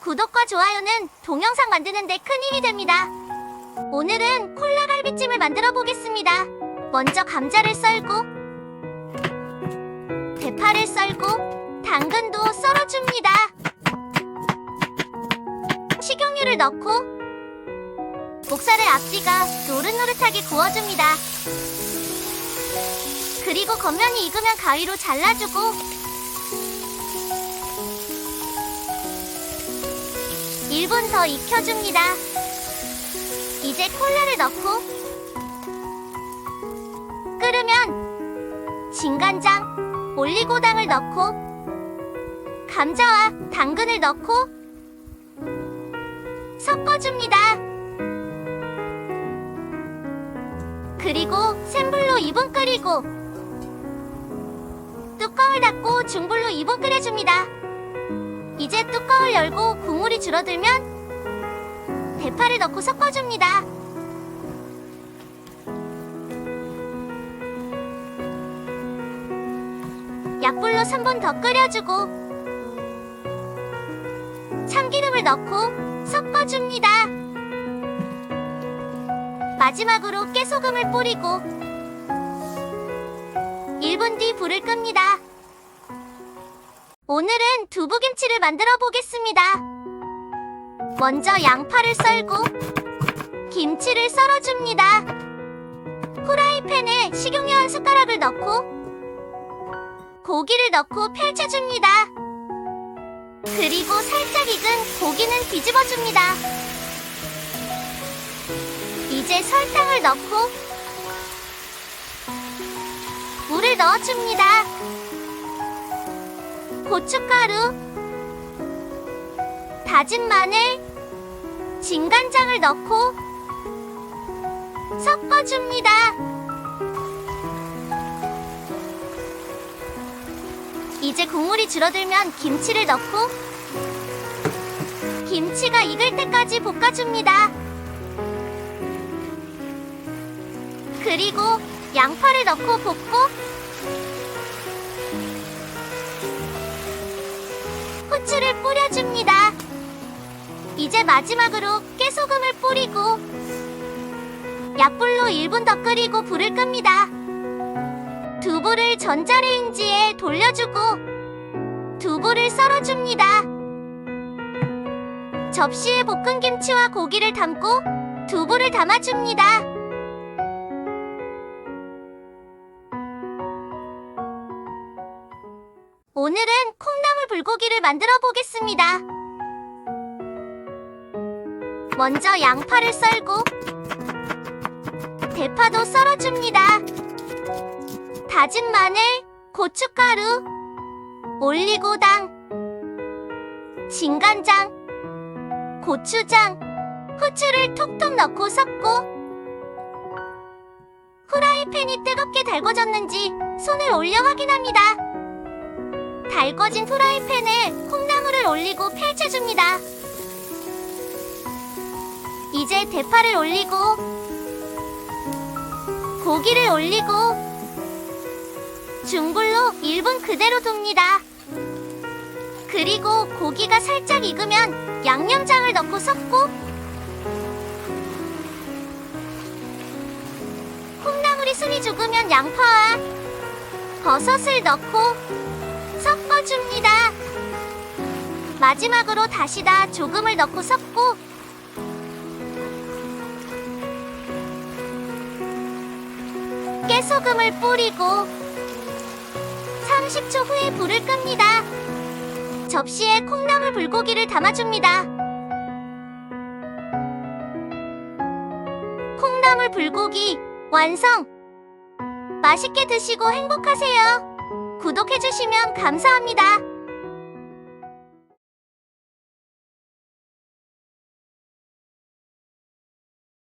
구독과 좋아요는 동영상 만드는 데 큰 힘이 됩니다. 오늘은 콜라 갈비찜을 만들어 보겠습니다. 먼저 감자를 썰고 대파를 썰고 당근도 썰어줍니다. 식용유를 넣고 목살의 앞뒤가 노릇노릇하게 구워줍니다. 그리고 겉면이 익으면 가위로 잘라주고 1분 더 익혀줍니다. 이제 콜라를 넣고 끓으면 진간장, 올리고당을 넣고 감자와 당근을 넣고 섞어줍니다. 그리고 센 불로 2분 끓이고 뚜껑을 닫고 중불로 2분 끓여줍니다. 이제 뚜껑을 열고 국물이 줄어들면 대파를 넣고 섞어줍니다. 약불로 3분 더 끓여주고 참기름을 넣고 섞어줍니다. 마지막으로 깨소금을 뿌리고 1분 뒤 불을 끕니다. 오늘은 두부김치를 만들어 보겠습니다. 먼저 양파를 썰고 김치를 썰어줍니다. 후라이팬에 식용유 1숟가락을 넣고 고기를 넣고 펼쳐줍니다. 그리고 살짝 익은 고기는 뒤집어줍니다. 이제 설탕을 넣고 물을 넣어줍니다. 고춧가루, 다진 마늘, 진간장을 넣고 섞어줍니다. 이제 국물이 줄어들면 김치를 넣고 김치가 익을 때까지 볶아줍니다. 그리고 양파를 넣고 볶고 후추를 뿌려줍니다. 이제 마지막으로 깨소금을 뿌리고 약불로 1분 더 끓이고 불을 끕니다. 두부를 전자레인지에 돌려주고 두부를 썰어줍니다. 접시에 볶은 김치와 고기를 담고 두부를 담아줍니다. 오늘은 콩나물 불고기를 만들어 보겠습니다. 먼저 양파를 썰고 대파도 썰어줍니다. 다진 마늘, 고춧가루, 올리고당, 진간장, 고추장, 후추를 톡톡 넣고 섞고 후라이팬이 뜨겁게 달궈졌는지 손을 올려 확인합니다. 달궈진 프라이팬에 콩나물을 올리고 펼쳐줍니다. 이제 대파를 올리고 고기를 올리고 중불로 1분 그대로 둡니다. 그리고 고기가 살짝 익으면 양념장을 넣고 섞고 콩나물이 숨이 죽으면 양파와 버섯을 넣고 섞어줍니다. 마지막으로 다시다 조금을 넣고 섞고 깨소금을 뿌리고 30초 후에 불을 끕니다. 접시에 콩나물 불고기를 담아줍니다. 콩나물 불고기 완성! 맛있게 드시고 행복하세요. 구독해주시면 감사합니다.